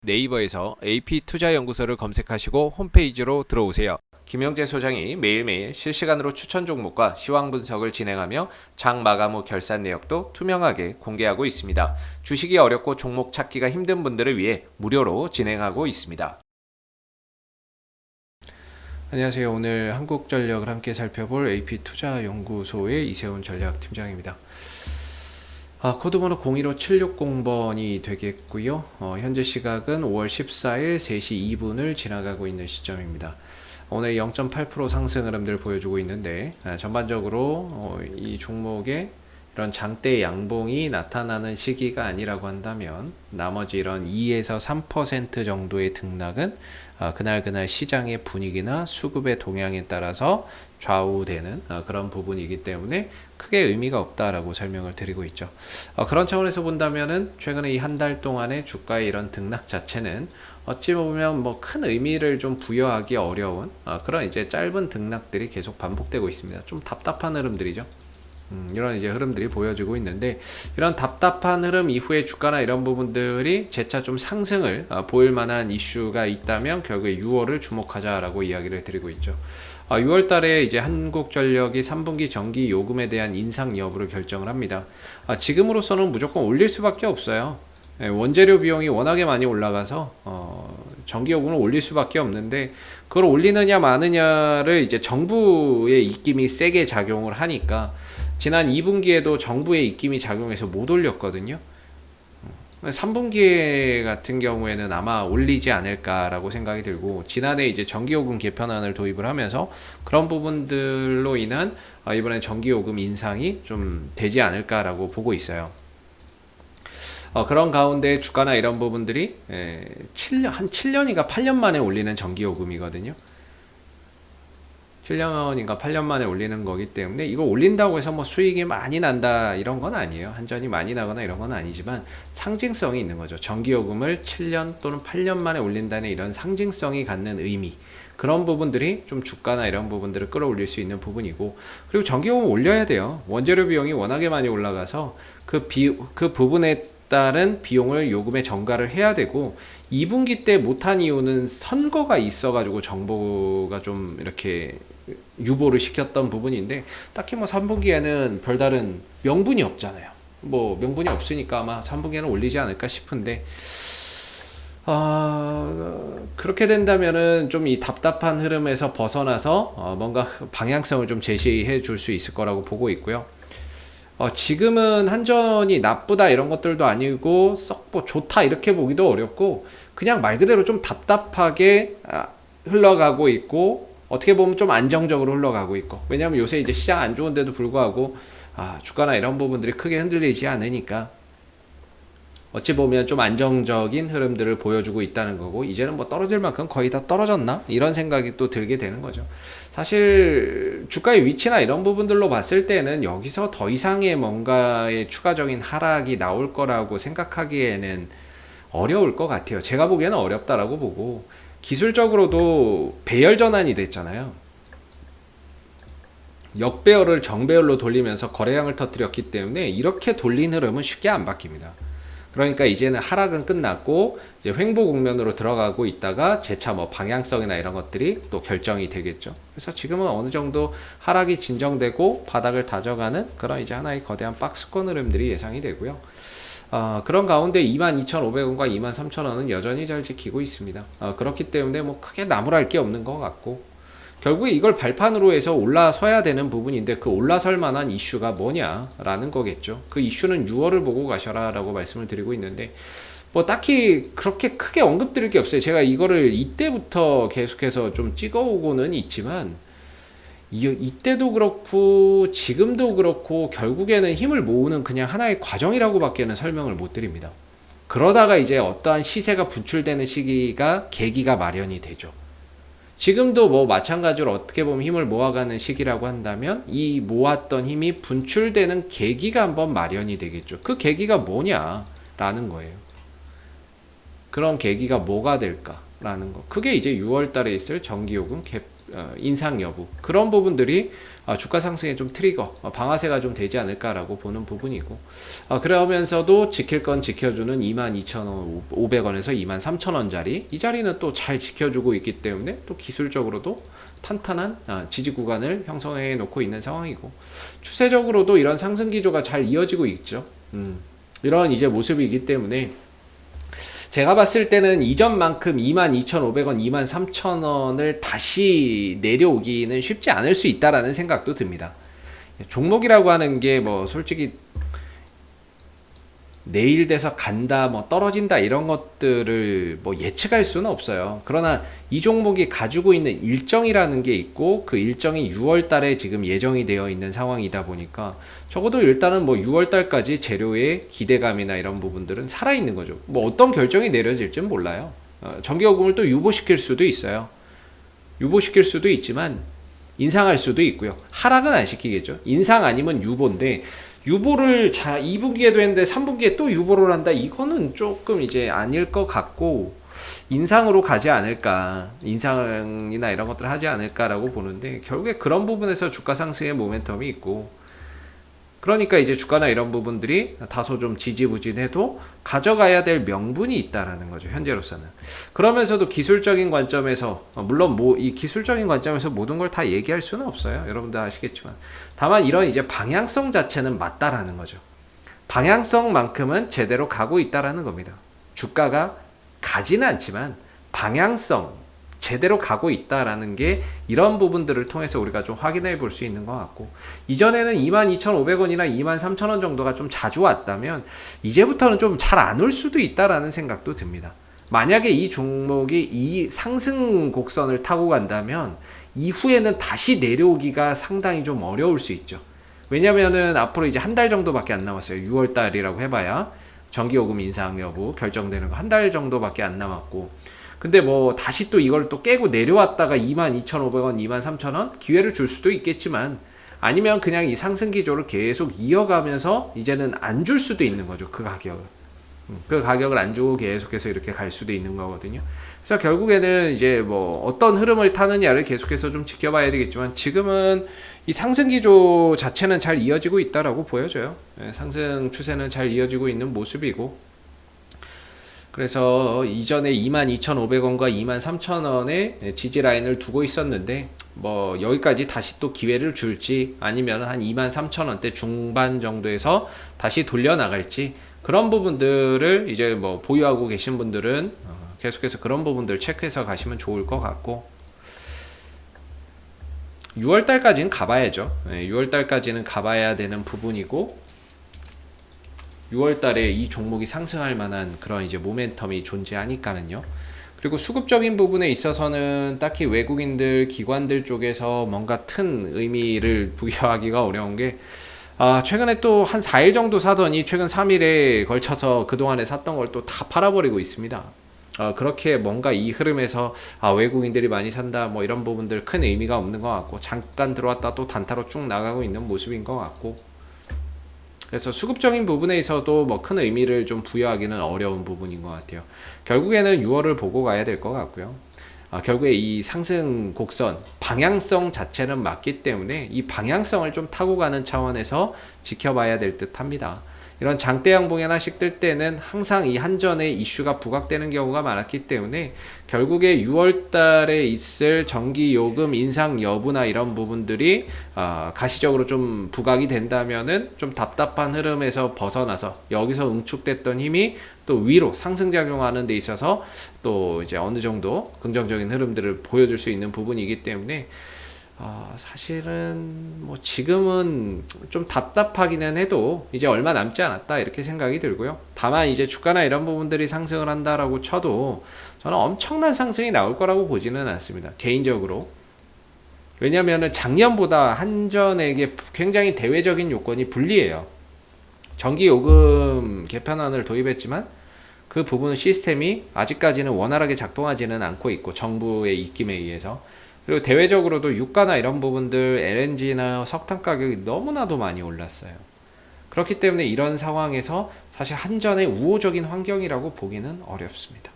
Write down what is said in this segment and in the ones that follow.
네이버에서 AP투자연구소를 검색하시고 홈페이지로 들어오세요. 김영재 소장이 매일매일 실시간으로 추천 종목과 시황 분석을 진행하며 장 마감 후 결산 내역도 투명하게 공개하고 있습니다. 주식이 어렵고 종목 찾기가 힘든 분들을 위해 무료로 진행하고 있습니다. 안녕하세요. 오늘 한국전력을 함께 살펴볼 AP투자연구소의 이세훈 전략팀장입니다. 코드번호 025760번이 되겠고요. 현재 시각은 5월 14일 3시 2분을 지나가고 있는 시점입니다. 오늘 0.8% 상승 흐름들 보여주고 있는데 전반적으로 이 종목에 이런 장대 양봉이 나타나는 시기가 아니라고 한다면 나머지 이런 2에서 3% 정도의 등락은 그날 시장의 분위기나 수급의 동향에 따라서 좌우되는 그런 부분이기 때문에 크게 의미가 없다라고 설명을 드리고 있죠. 그런 차원에서 본다면은 최근에 이 한 달 동안의 주가의 이런 등락 자체는 어찌 보면 뭐 큰 의미를 좀 부여하기 어려운 그런 이제 짧은 등락들이 계속 반복되고 있습니다. 좀 답답한 흐름들이죠. 이런 이제 흐름들이 보여지고 있는데, 이런 답답한 흐름 이후에 주가나 이런 부분들이 재차 좀 상승을 보일 만한 이슈가 있다면 결국에 6월을 주목하자라고 이야기를 드리고 있죠. 6월 달에 이제 한국전력이 3분기 전기 요금에 대한 인상 여부를 결정을 합니다. 지금으로서는 무조건 올릴 수밖에 없어요. 원재료 비용이 워낙에 많이 올라가서 전기요금을 올릴 수밖에 없는데, 그걸 올리느냐 마느냐를 이제 정부의 입김이 세게 작용을 하니까 지난 2분기에도 정부의 입김이 작용해서 못 올렸거든요. 3분기 같은 경우에는 아마 올리지 않을까라고 생각이 들고, 지난해 이제 전기요금 개편안을 도입을 하면서 그런 부분들로 인한 이번에 전기요금 인상이 좀 되지 않을까라고 보고 있어요. 그런 가운데 주가나 이런 부분들이 한 7년인가 8년 만에 올리는 전기요금이거든요. 7년인가 8년 만에 올리는 거기 때문에 이거 올린다고 해서 뭐 수익이 많이 난다 이런 건 아니에요. 한전이 많이 나거나 이런 건 아니지만 상징성이 있는 거죠. 전기요금을 7년 또는 8년 만에 올린다는 이런 상징성이 갖는 의미, 그런 부분들이 좀 주가나 이런 부분들을 끌어올릴 수 있는 부분이고, 그리고 전기요금 올려야 돼요. 원재료 비용이 워낙에 많이 올라가서 그 부분에 따른 비용을 요금에 전가를 해야 되고, 2분기 때 못한 이유는 선거가 있어가지고 정부가 좀 이렇게 유보를 시켰던 부분인데, 딱히 뭐 3분기에는 별다른 명분이 없잖아요. 뭐 명분이 없으니까 아마 3분기에는 올리지 않을까 싶은데, 그렇게 된다면은 좀 이 답답한 흐름에서 벗어나서 뭔가 방향성을 좀 제시해 줄 수 있을 거라고 보고 있고요. 지금은 한전이 나쁘다 이런 것들도 아니고 썩 뭐 좋다 이렇게 보기도 어렵고, 그냥 말 그대로 좀 답답하게 흘러가고 있고, 어떻게 보면 좀 안정적으로 흘러가고 있고, 왜냐하면 요새 이제 시장 안 좋은데도 불구하고 주가나 이런 부분들이 크게 흔들리지 않으니까 어찌 보면 좀 안정적인 흐름들을 보여주고 있다는 거고, 이제는 뭐 떨어질 만큼 거의 다 떨어졌나? 이런 생각이 또 들게 되는 거죠. 사실 주가의 위치나 이런 부분들로 봤을 때는 여기서 더 이상의 뭔가의 추가적인 하락이 나올 거라고 생각하기에는 어려울 것 같아요. 제가 보기에는 어렵다라고 보고, 기술적으로도 배열 전환이 됐잖아요. 역배열을 정배열로 돌리면서 거래량을 터뜨렸기 때문에 이렇게 돌린 흐름은 쉽게 안 바뀝니다. 그러니까 이제는 하락은 끝났고 이제 횡보 국면으로 들어가고 있다가 재차 뭐 방향성이나 이런 것들이 또 결정이 되겠죠. 그래서 지금은 어느 정도 하락이 진정되고 바닥을 다져가는 그런 이제 하나의 거대한 박스권 흐름들이 예상이 되고요. 그런 가운데 22,500원과 23,000원은 여전히 잘 지키고 있습니다. 그렇기 때문에 뭐 크게 나무랄 게 없는 것 같고, 결국에 이걸 발판으로 해서 올라서야 되는 부분인데, 그 올라설 만한 이슈가 뭐냐라는 거겠죠. 그 이슈는 6월을 보고 가셔라 라고 말씀을 드리고 있는데, 뭐 딱히 그렇게 크게 언급드릴 게 없어요. 제가 이거를 이때부터 계속해서 좀 찍어오고는 있지만, 이때도 그렇고 지금도 그렇고 결국에는 힘을 모으는 그냥 하나의 과정이라고 밖에는 설명을 못 드립니다. 그러다가 이제 어떠한 시세가 분출되는 시기가 계기가 마련이 되죠. 지금도 뭐 마찬가지로 어떻게 보면 힘을 모아가는 시기라고 한다면, 이 모았던 힘이 분출되는 계기가 한번 마련이 되겠죠. 그 계기가 뭐냐라는 거예요. 그런 계기가 뭐가 될까라는 거. 그게 이제 6월 달에 있을 전기요금 인상 여부 그런 부분들이 주가 상승에 좀 트리거 방아쇠가 좀 되지 않을까라고 보는 부분이고 그러면서도 지킬 건 지켜주는 22,500원에서 23,000원짜리 이 자리는 또 잘 지켜주고 있기 때문에 또 기술적으로도 탄탄한 지지 구간을 형성해 놓고 있는 상황이고 추세적으로도 이런 상승 기조가 잘 이어지고 있죠. 이런 이제 모습이기 때문에 제가 봤을 때는 이전만큼 22,500원, 23,000원을 다시 내려오기는 쉽지 않을 수 있다라는 생각도 듭니다. 종목이라고 하는 게 뭐 솔직히 내일 돼서 간다, 뭐 떨어진다 이런 것들을 뭐 예측할 수는 없어요. 그러나 이 종목이 가지고 있는 일정이라는 게 있고 그 일정이 6월 달에 지금 예정이 되어 있는 상황이다 보니까 적어도 일단은 뭐 6월 달까지 재료의 기대감이나 이런 부분들은 살아있는 거죠. 뭐 어떤 결정이 내려질지는 몰라요. 전기요금을 또 유보시킬 수도 있어요. 유보시킬 수도 있지만 인상할 수도 있고요. 하락은 안 시키겠죠. 인상 아니면 유보인데 유보를 2분기에도 했는데 3분기에 또 유보를 한다. 이거는 조금 이제 아닐 것 같고 인상으로 가지 않을까. 인상이나 이런 것들을 하지 않을까라고 보는데 결국에 그런 부분에서 주가 상승의 모멘텀이 있고 그러니까 이제 주가나 이런 부분들이 다소 좀 지지부진해도 가져가야 될 명분이 있다라는 거죠. 현재로서는. 그러면서도 기술적인 관점에서 물론 이 기술적인 관점에서 모든 걸 다 얘기할 수는 없어요. 여러분들 아시겠지만 다만 이런 이제 방향성 자체는 맞다라는 거죠. 방향성만큼은 제대로 가고 있다라는 겁니다. 주가가 가지는 않지만 방향성 제대로 가고 있다라는 게 이런 부분들을 통해서 우리가 좀 확인해 볼 수 있는 것 같고 이전에는 22,500원이나 23,000원 정도가 좀 자주 왔다면 이제부터는 좀 잘 안 올 수도 있다라는 생각도 듭니다. 만약에 이 종목이 이 상승 곡선을 타고 간다면 이후에는 다시 내려오기가 상당히 좀 어려울 수 있죠. 왜냐면은 앞으로 이제 한 달 정도밖에 안 남았어요. 6월 달이라고 해봐야 전기요금 인상 여부 결정되는 거 한 달 정도밖에 안 남았고 근데 뭐 다시 또 이걸 또 깨고 내려왔다가 22,500원, 23,000원 기회를 줄 수도 있겠지만 아니면 그냥 이 상승 기조를 계속 이어가면서 이제는 안 줄 수도 있는 거죠. 그 가격을. 그 가격을 안 주고 계속해서 이렇게 갈 수도 있는 거거든요. 그래서 결국에는 이제 뭐 어떤 흐름을 타느냐를 계속해서 좀 지켜봐야 되겠지만 지금은 이 상승 기조 자체는 잘 이어지고 있다라고 보여져요. 상승 추세는 잘 이어지고 있는 모습이고 그래서 이전에 22,500원과 23,000원의 지지 라인을 두고 있었는데 뭐 여기까지 다시 또 기회를 줄지 아니면 한 23,000원대 중반 정도에서 다시 돌려나갈지 그런 부분들을 이제 뭐 보유하고 계신 분들은 계속해서 그런 부분들 체크해서 가시면 좋을 것 같고 6월달까지는 가봐야죠. 6월달까지는 가봐야 되는 부분이고 6월달에 이 종목이 상승할 만한 그런 이제 모멘텀이 존재하니까는요. 그리고 수급적인 부분에 있어서는 딱히 외국인들, 기관들 쪽에서 뭔가 큰 의미를 부여하기가 어려운 게 최근에 또 한 4일 정도 사더니 최근 3일에 걸쳐서 그동안에 샀던 걸 또 다 팔아버리고 있습니다. 그렇게 뭔가 이 흐름에서 외국인들이 많이 산다 뭐 이런 부분들 큰 의미가 없는 것 같고 잠깐 들어왔다 또 단타로 쭉 나가고 있는 모습인 것 같고 그래서 수급적인 부분에 있어도 뭐 큰 의미를 좀 부여하기는 어려운 부분인 것 같아요. 결국에는 6월을 보고 가야 될 것 같고요. 결국에 이 상승 곡선 방향성 자체는 맞기 때문에 이 방향성을 좀 타고 가는 차원에서 지켜봐야 될 듯 합니다. 이런 장대 양봉이 하나씩 뜰 때는 항상 이 한전의 이슈가 부각되는 경우가 많았기 때문에 결국에 6월 달에 있을 전기 요금 인상 여부나 이런 부분들이 가시적으로 좀 부각이 된다면은 좀 답답한 흐름에서 벗어나서 여기서 응축됐던 힘이 또 위로 상승작용하는 데 있어서 또 이제 어느 정도 긍정적인 흐름들을 보여줄 수 있는 부분이기 때문에 사실은 뭐 지금은 좀 답답하기는 해도 이제 얼마 남지 않았다 이렇게 생각이 들고요. 다만 이제 주가나 이런 부분들이 상승을 한다라고 쳐도 저는 엄청난 상승이 나올 거라고 보지는 않습니다. 개인적으로. 왜냐면은 작년보다 한전에게 굉장히 대외적인 요건이 불리해요. 전기요금 개편안을 도입했지만 그 부분 시스템이 아직까지는 원활하게 작동하지는 않고 있고 정부의 입김에 의해서 그리고 대외적으로도 유가나 이런 부분들 LNG나 석탄 가격이 너무나도 많이 올랐어요. 그렇기 때문에 이런 상황에서 사실 한전의 우호적인 환경이라고 보기는 어렵습니다.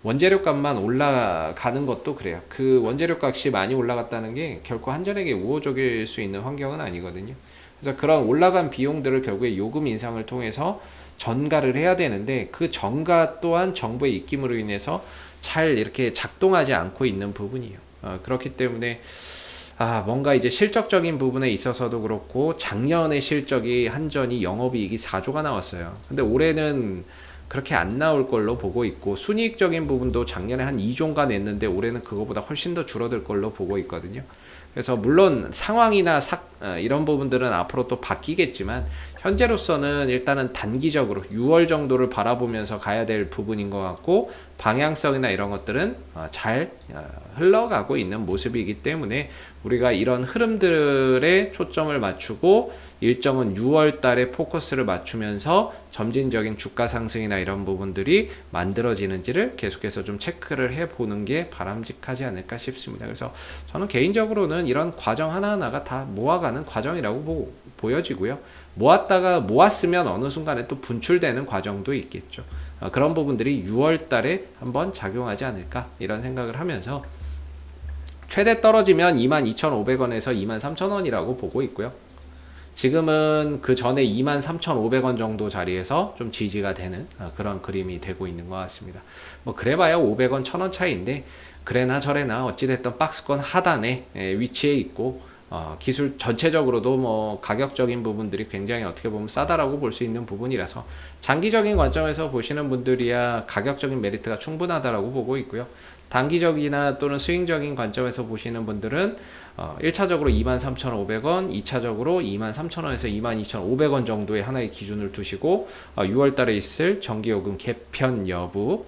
원재료 값만 올라가는 것도 그래요. 그 원재료 값이 많이 올라갔다는 게 결코 한전에게 우호적일 수 있는 환경은 아니거든요. 그래서 그런 올라간 비용들을 결국에 요금 인상을 통해서 전가를 해야 되는데 그 전가 또한 정부의 입김으로 인해서 잘 이렇게 작동하지 않고 있는 부분이에요. 그렇기 때문에 뭔가 이제 실적적인 부분에 있어서도 그렇고 작년의 실적이 한전이 영업이익이 4조가 나왔어요. 근데 올해는 그렇게 안 나올 걸로 보고 있고 순이익적인 부분도 작년에 한 2조가 냈는데 올해는 그거보다 훨씬 더 줄어들 걸로 보고 있거든요. 그래서 물론 상황이나 이런 부분들은 앞으로 또 바뀌겠지만 현재로서는 일단은 단기적으로 6월 정도를 바라보면서 가야 될 부분인 것 같고 방향성이나 이런 것들은 잘 흘러가고 있는 모습이기 때문에 우리가 이런 흐름들에 초점을 맞추고 일정은 6월 달에 포커스를 맞추면서 점진적인 주가 상승이나 이런 부분들이 만들어지는지를 계속해서 좀 체크를 해보는 게 바람직하지 않을까 싶습니다. 그래서 저는 개인적으로는 이런 과정 하나하나가 다 모아가는 과정이라고 보여지고요. 모았다가 모았으면 어느 순간에 또 분출되는 과정도 있겠죠. 그런 부분들이 6월 달에 한번 작용하지 않을까 이런 생각을 하면서 최대 떨어지면 22,500원에서 23,000원이라고 보고 있고요. 지금은 그 전에 23,500원 정도 자리에서 좀 지지가 되는 그런 그림이 되고 있는 것 같습니다. 뭐 그래봐야 500원, 1000원 차이인데 그래나 저래나 어찌됐든 박스권 하단에 위치해 있고 기술 전체적으로도 뭐 가격적인 부분들이 굉장히 어떻게 보면 싸다라고 볼 수 있는 부분이라서 장기적인 관점에서 보시는 분들이야 가격적인 메리트가 충분하다라고 보고 있고요. 단기적이나 또는 스윙적인 관점에서 보시는 분들은 1차적으로 23,500원, 2차적으로 23,000원에서 22,500원 정도의 하나의 기준을 두시고 6월 달에 있을 전기요금 개편 여부,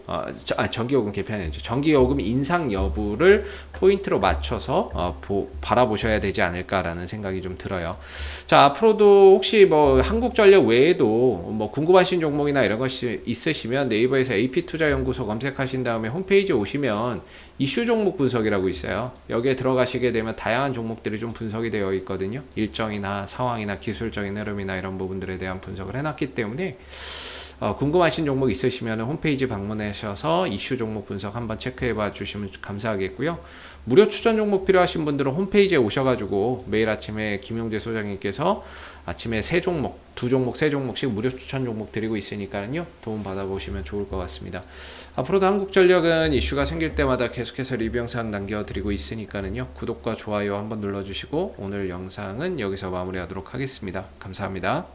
전기요금 개편이 아니죠. 전기요금 인상 여부를 포인트로 맞춰서 바라보셔야 되지 않을까라는 생각이 좀 들어요. 자, 앞으로도 혹시 뭐 한국전력 외에도 뭐 궁금하신 종목이나 이런 것이 있으시면 네이버에서 AP투자연구소 검색하신 다음에 홈페이지에 오시면 이슈 종목 분석이라고 있어요. 여기에 들어가시게 되면 다양한 종목들이 좀 분석이 되어 있거든요. 일정이나 상황이나 기술적인 흐름이나 이런 부분들에 대한 분석을 해놨기 때문에 궁금하신 종목 있으시면 홈페이지 방문하셔서 이슈 종목 분석 한번 체크해 봐 주시면 감사하겠고요. 무료 추천 종목 필요하신 분들은 홈페이지에 오셔가지고 매일 아침에 김용재 소장님께서 아침에 세 종목, 세 종목씩 무료 추천 종목 드리고 있으니까요. 도움 받아보시면 좋을 것 같습니다. 앞으로도 한국전력은 이슈가 생길 때마다 계속해서 리뷰 영상 남겨드리고 있으니까요. 구독과 좋아요 한번 눌러주시고 오늘 영상은 여기서 마무리하도록 하겠습니다. 감사합니다.